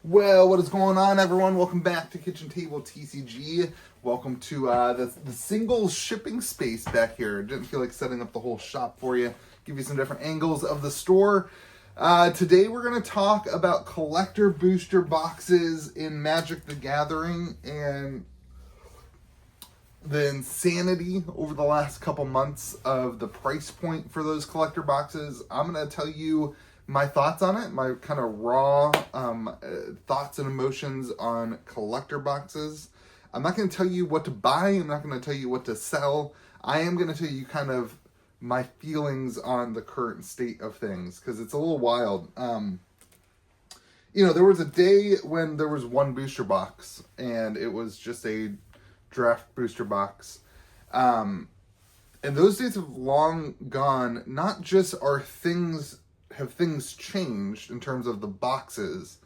Well, what is going on, everyone? Welcome back to Kitchen Table TCG. Welcome to the single shipping space back here. Didn't feel like setting up the whole shop for you. Give you some different angles of the store. Today we're going to talk about collector booster boxes in Magic the Gathering and the insanity over the last couple months of the price point for those collector boxes. I'm going to tell you my thoughts on it, my kind of raw thoughts and emotions on collector boxes. I'm not going to tell you what to buy. I'm not going to tell you what to sell. I am going to tell you kind of my feelings on the current state of things, because it's a little wild. There was a day when there was one booster box, and it was just a draft booster box. And those days have long gone. Not just have things changed in terms of the boxes,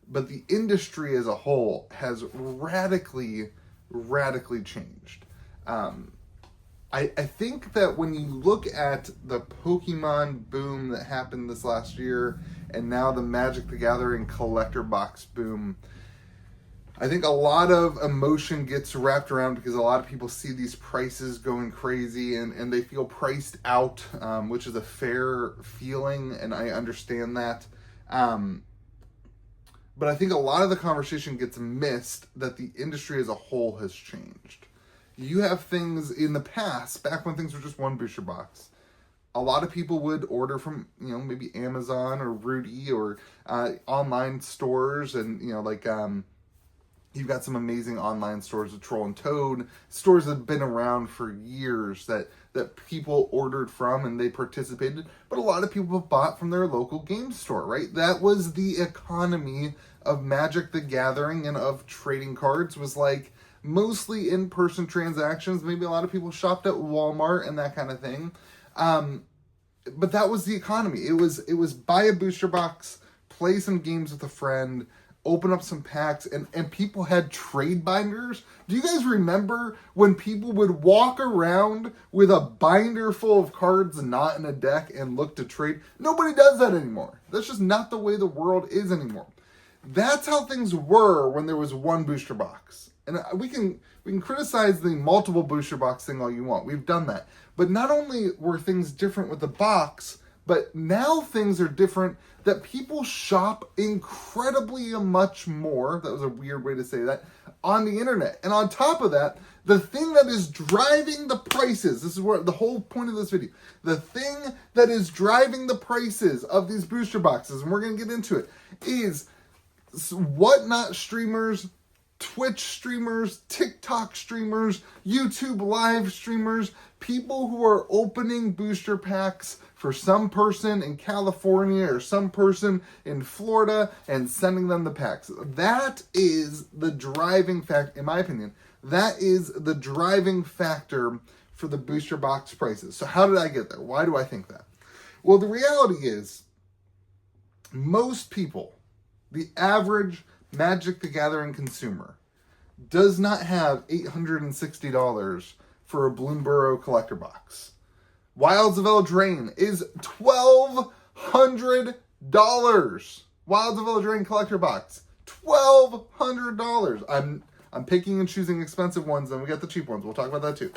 but the industry as a whole has radically changed. I think that when you look at the Pokemon boom that happened this last year, and now the Magic the Gathering collector box boom, I think a lot of emotion gets wrapped around because a lot of people see these prices going crazy and they feel priced out, which is a fair feeling, and I understand that. But I think a lot of the conversation gets missed that the industry as a whole has changed. You have things in the past, back when things were just one booster box, a lot of people would order from, maybe Amazon or Rudy or online stores, and, you've got some amazing online stores with Troll and Toad, stores that have been around for years that people ordered from and they participated, but a lot of people have bought from their local game store, right? That was the economy of Magic the Gathering and of trading cards, was like mostly in-person transactions. Maybe a lot of people shopped at Walmart and that kind of thing. But that was the economy. It was buy a booster box, play some games with a friend, open up some packs, and people had trade binders. Do you guys remember when people would walk around with a binder full of cards not in a deck and look to trade? Nobody does that anymore. That's just not the way the world is anymore. That's how things were when there was one booster box. And we can criticize the multiple booster box thing all you want. We've done that. But not only were things different with the box, but now things are different, that people shop incredibly much more, that was a weird way to say that, on the internet. And on top of that, the thing that is driving the prices, this is where the whole point of this video, the thing that is driving the prices of these booster boxes, and we're going to get into it, is whatnot streamers, Twitch streamers, TikTok streamers, YouTube live streamers, people who are opening booster packs for some person in California or some person in Florida and sending them the packs. That is the driving factor, in my opinion. That is the driving factor for the booster box prices. So how did I get there? Why do I think that? Well, the reality is, most people, the average Magic the Gathering consumer, does not have $860 for a Bloomborough collector box. Wilds of Eldraine is $1,200. Wilds of Eldraine collector box, $1,200. I'm picking and choosing expensive ones, then we got the cheap ones. We'll talk about that too.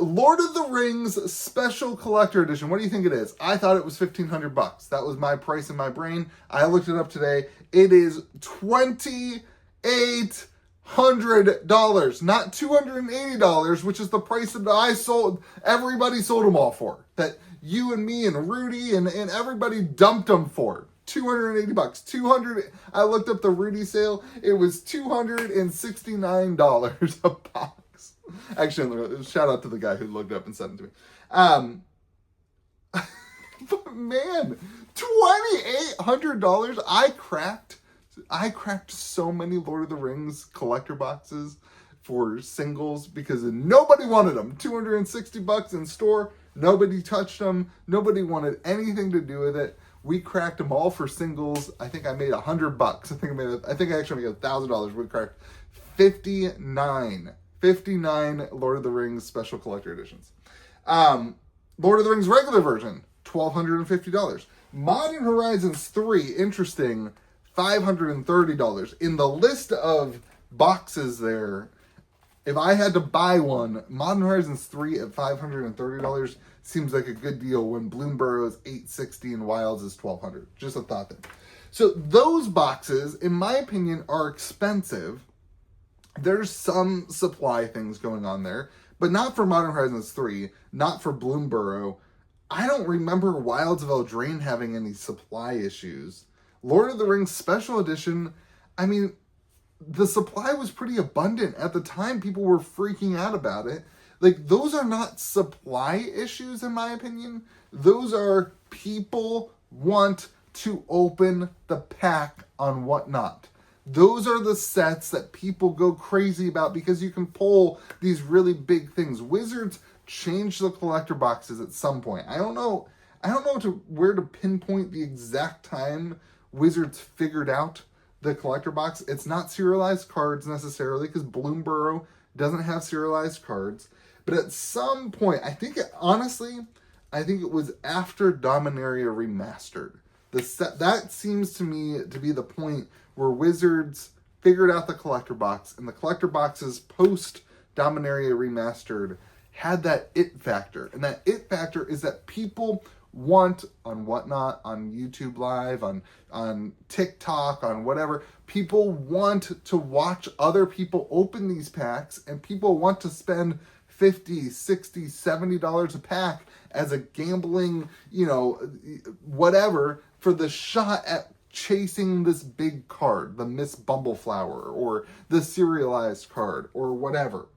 Lord of the Rings Special Collector Edition. What do you think it is? I thought it was $1,500. That was my price in my brain. I looked it up today. It is $2,800, not $280, which is the price that I sold. Everybody sold them all for. That you and me and Rudy and everybody dumped them for. $280. I looked up the Rudy sale. It was $269 a box. Actually, shout out to the guy who looked up and sent it to me. But man, $2,800. I cracked so many Lord of the Rings collector boxes for singles because nobody wanted them. $260 in store. Nobody touched them. Nobody wanted anything to do with it. We cracked them all for singles. I think I made $100. I think I actually made $1,000. We cracked 59 Lord of the Rings special collector editions. Lord of the Rings regular version, $1,250. Modern Horizons 3, interesting, $530. In the list of boxes there, if I had to buy one, Modern Horizons 3 at $530 seems like a good deal when Bloomburrow is $860 and Wilds is $1,200. Just a thought there. So those boxes, in my opinion, are expensive. There's some supply things going on there, but not for Modern Horizons 3, not for Bloomburrow. I don't remember Wilds of Eldraine having any supply issues. Lord of the Rings Special Edition, I mean, the supply was pretty abundant. At the time, people were freaking out about it. Like, those are not supply issues, in my opinion. Those are people want to open the pack on whatnot. Those are the sets that people go crazy about because you can pull these really big things. Wizards changed the collector boxes at some point. I don't know where to pinpoint the exact time Wizards figured out the collector box. It's not serialized cards necessarily because Bloomburrow doesn't have serialized cards. But at some point, I think it was after Dominaria Remastered. That seems to me to be the point where Wizards figured out the collector box, and the collector boxes post Dominaria Remastered had that it factor. And that it factor is that people want on whatnot, on YouTube Live, on TikTok, on whatever, people want to watch other people open these packs, and people want to spend $50, $60, $70 a pack as a gambling, whatever, for the shot at chasing this big card, the Miss Bumbleflower, or the serialized card, or whatever.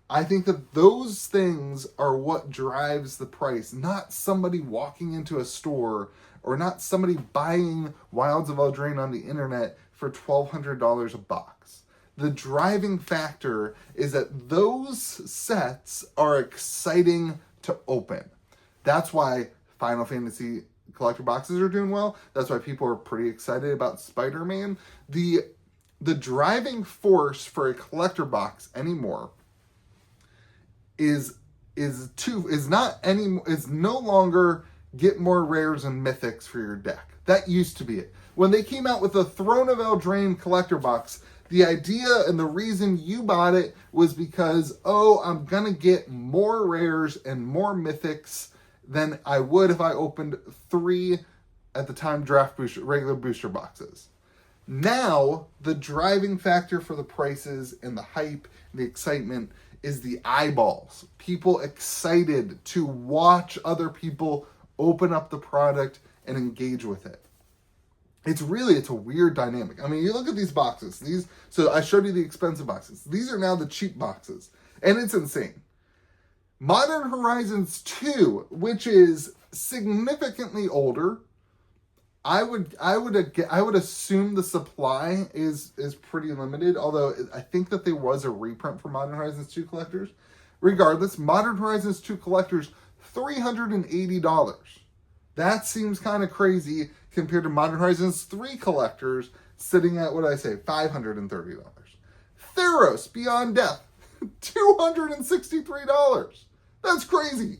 I think that those things are what drives the price, not somebody walking into a store or not somebody buying Wilds of Eldraine on the internet for $1,200 a box. The driving factor is that those sets are exciting to open. That's why Final Fantasy collector boxes are doing well. That's why people are pretty excited about Spider-Man. The driving force for a collector box anymore is no longer get more rares and mythics for your deck. That used to be it. When they came out with the Throne of Eldraine collector box, the idea and the reason you bought it was because, I'm gonna get more rares and more mythics than I would if I opened 3 at the time regular booster boxes. Now, the driving factor for the prices and the hype and the excitement is the eyeballs. People excited to watch other people open up the product and engage with it. It's a weird dynamic. I mean, you look at these boxes. So I showed you the expensive boxes. These are now the cheap boxes. And it's insane. Modern Horizons 2, which is significantly older, I would assume the supply is pretty limited, although I think that there was a reprint for Modern Horizons 2 collectors. Regardless, Modern Horizons 2 collectors, $380. That seems kind of crazy compared to Modern Horizons 3 collectors sitting at, $530. Theros Beyond Death, $263. That's crazy.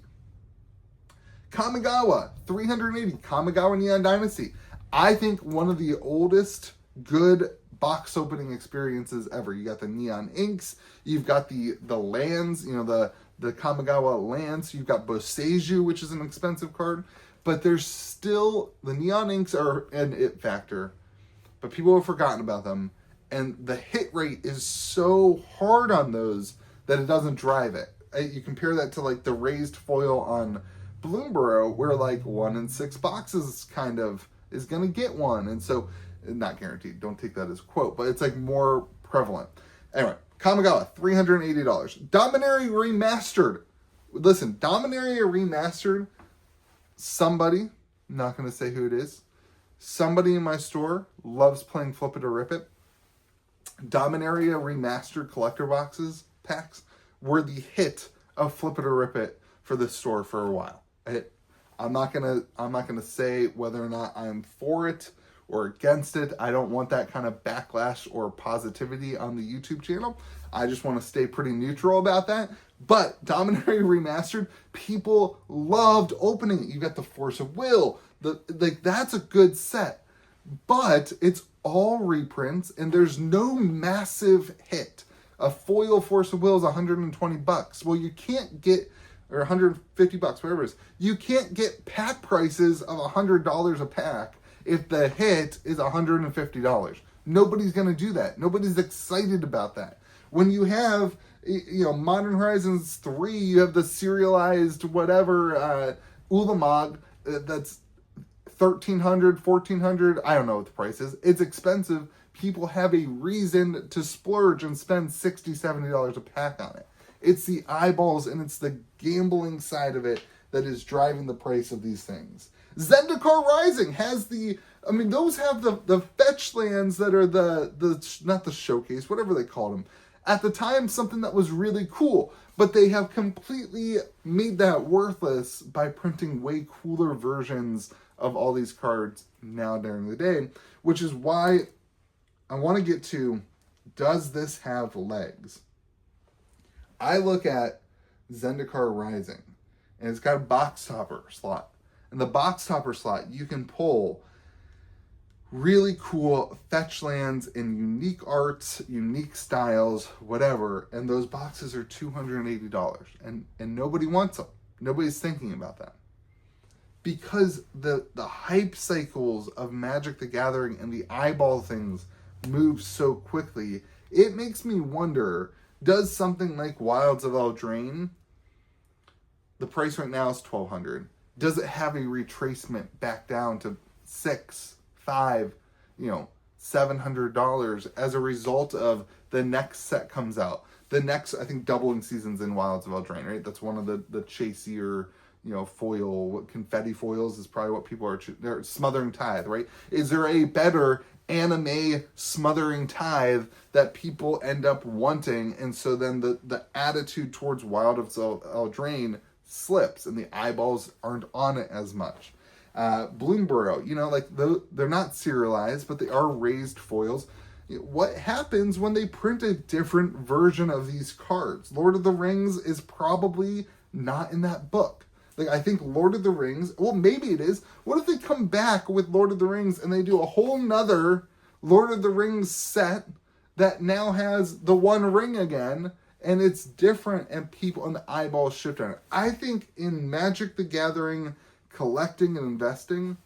Kamigawa, $380. Kamigawa Neon Dynasty. I think one of the oldest good box opening experiences ever. You got the Neon Inks. You've got the lands, the Kamigawa lands. You've got Boseiju, which is an expensive card. But there's still, the Neon Inks are an it factor. But people have forgotten about them. And the hit rate is so hard on those that it doesn't drive it. You compare that to the raised foil on Bloomburrow, where 1 in 6 boxes kind of is going to get one. And so, not guaranteed, don't take that as a quote, but it's more prevalent. Anyway, Kamigawa, $380. Dominaria Remastered. Listen, Dominaria Remastered, somebody, I'm not going to say who it is, somebody in my store loves playing Flip It or Rip It. Dominaria Remastered collector boxes, packs, were the hit of Flip It or Rip It for this store for a while. I'm not gonna say whether or not I'm for it or against it. I don't want that kind of backlash or positivity on the YouTube channel. I just want to stay pretty neutral about that. But Dominaria Remastered, people loved opening it. You got the Force of Will. That's a good set. But it's all reprints, and there's no massive hit. A foil Force of Will is $120. Well, you can't get, or $150, whatever it is. You can't get pack prices of $100 a pack if the hit is $150. Nobody's going to do that. Nobody's excited about that. When you have, Modern Horizons 3, you have the serialized whatever, Ulamog, that's $1,300, $1,400, I don't know what the price is. It's expensive. People have a reason to splurge and spend $60, $70 a pack on it. It's the eyeballs and it's the gambling side of it that is driving the price of these things. Zendikar Rising has those have the fetch lands that are not the showcase, whatever they called them. At the time, something that was really cool, but they have completely made that worthless by printing way cooler versions of all these cards now during the day, which is why I want to get to, does this have legs? I look at Zendikar Rising, and it's got a box topper slot. In the box topper slot, you can pull really cool fetch lands in unique arts, unique styles, whatever, and those boxes are $280, and nobody wants them. Nobody's thinking about that. Because the hype cycles of Magic the Gathering and the eyeball things move so quickly, it makes me wonder, does something like Wilds of Eldraine, the price right now is $1,200, does it have a retracement back down to $600, $500, $700 as a result of the next set comes out? The next, I think, doubling seasons in Wilds of Eldraine, right? That's one of the chasier, foil, confetti foils is probably what people are, they're Smothering Tithe, right? Is there a better anime Smothering Tithe that people end up wanting? And so then the attitude towards Wild of Eldraine slips and the eyeballs aren't on it as much. Bloomburrow, they're not serialized, but they are raised foils. What happens when they print a different version of these cards? Lord of the Rings is probably not in that book. I think Lord of the Rings, well, maybe it is. What if they come back with Lord of the Rings and they do a whole nother Lord of the Rings set that now has the One Ring again, and it's different, and people and the eyeballs shift on it? I think in Magic the Gathering, collecting and investing,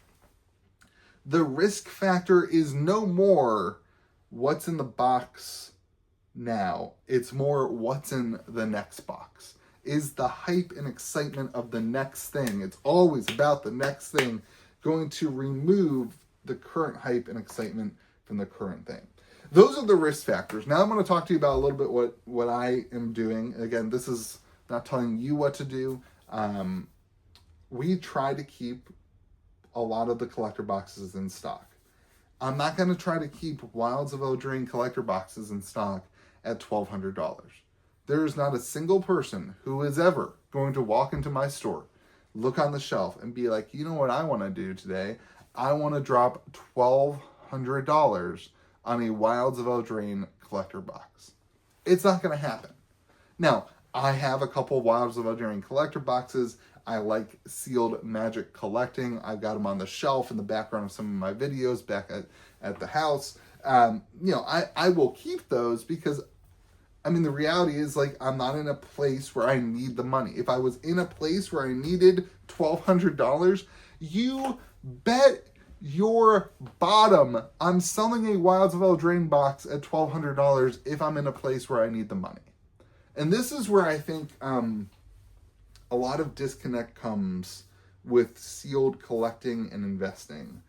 the risk factor is no more what's in the box now. It's more what's in the next box. Is the hype and excitement of the next thing, it's always about the next thing, going to remove the current hype and excitement from the current thing? Those are the risk factors. Now I'm going to talk to you about a little bit what I am doing. Again, this is not telling you what to do. We try to keep a lot of the collector boxes in stock. I'm not going to try to keep Wilds of Eldraine collector boxes in stock at $1,200. There is not a single person who is ever going to walk into my store, look on the shelf, and be like, you know what I want to do today? I want to drop $1,200 on a Wilds of Eldraine collector box. It's not going to happen. Now, I have a couple Wilds of Eldraine collector boxes. I like sealed Magic collecting. I've got them on the shelf in the background of some of my videos back at the house. I will keep those because, the reality is, I'm not in a place where I need the money. If I was in a place where I needed $1,200, you bet your bottom I'm selling a Wilds of Eldraine box at $1,200 if I'm in a place where I need the money. And this is where I think a lot of disconnect comes with sealed collecting and investing.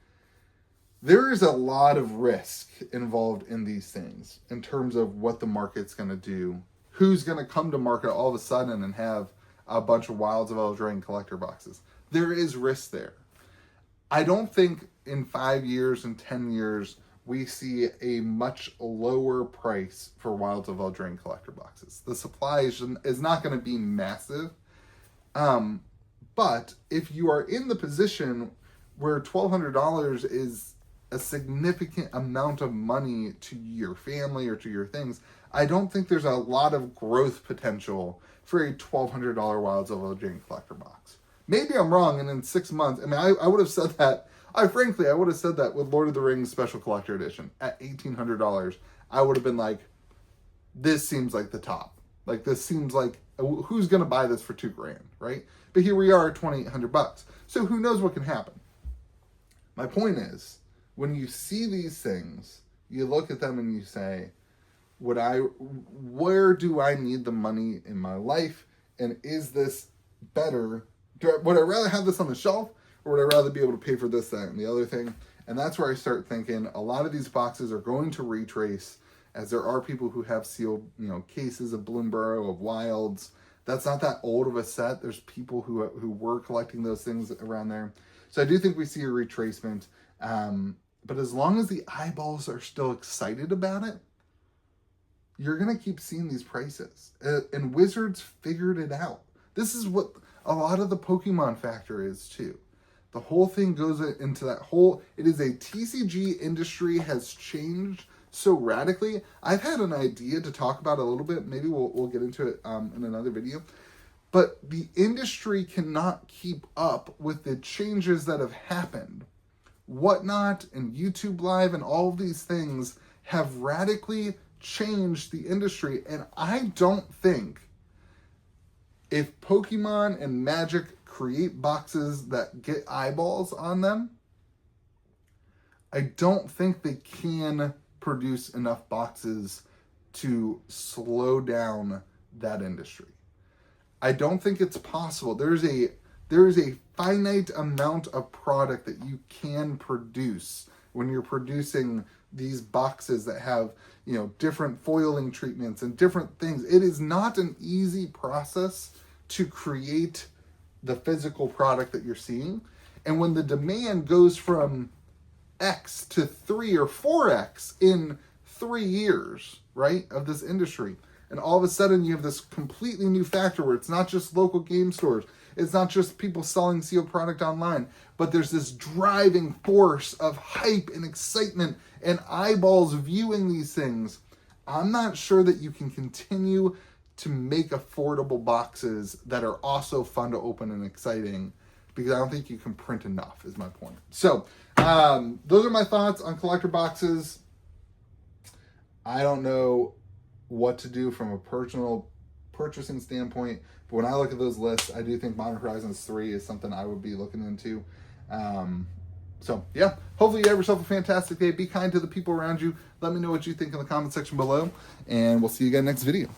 There is a lot of risk involved in these things in terms of what the market's going to do. Who's going to come to market all of a sudden and have a bunch of Wilds of Eldraine collector boxes? There is risk there. I don't think in 5 years and 10 years we see a much lower price for Wilds of Eldraine collector boxes. The supply is not going to be massive. But if you are in the position where $1,200 is a significant amount of money to your family or to your things, I don't think there's a lot of growth potential for a $1,200 Wilds of Eldraine collector box. Maybe I'm wrong, and in 6 months, I would have said that Frankly, I would have said that with Lord of the Rings Special Collector Edition at $1,800. I would have been like, this seems like the top. Like, this seems like, who's going to buy this for $2,000, right? But here we are at $2,800. So who knows what can happen? My point is, when you see these things, you look at them and you say, where do I need the money in my life? And is this better? Would I rather have this on the shelf, or would I rather be able to pay for this, that, and the other thing? And that's where I start thinking a lot of these boxes are going to retrace, as there are people who have sealed, cases of Bloomburrow, of Wilds. That's not that old of a set. There's people who were collecting those things around there. So I do think we see a retracement. But as long as the eyeballs are still excited about it, you're going to keep seeing these prices. And Wizards figured it out. This is what a lot of the Pokemon factor is too. The whole thing goes into that whole, it is a TCG industry has changed so radically. I've had an idea to talk about a little bit. Maybe we'll get into it in another video. But the industry cannot keep up with the changes that have happened. Whatnot and YouTube Live and all of these things have radically changed the industry. And I don't think if Pokemon and Magic create boxes that get eyeballs on them, I don't think they can produce enough boxes to slow down that industry. I don't think it's possible. There is a finite amount of product that you can produce when you're producing these boxes that have, different foiling treatments and different things. It is not an easy process to create the physical product that you're seeing. And when the demand goes from X to 3 or 4X in 3 years, right, of this industry, and all of a sudden you have this completely new factor where it's not just local game stores, it's not just people selling sealed product online, but there's this driving force of hype and excitement and eyeballs viewing these things. I'm not sure that you can continue to make affordable boxes that are also fun to open and exciting, because I don't think you can print enough, is my point. So those are my thoughts on collector boxes. I don't know what to do from a personal purchasing standpoint, but when I look at those lists, I do think Modern Horizons 3 is something I would be looking into. So yeah, hopefully you have yourself a fantastic day. Be kind to the people around you. Let me know what you think in the comment section below, and we'll see you again next video.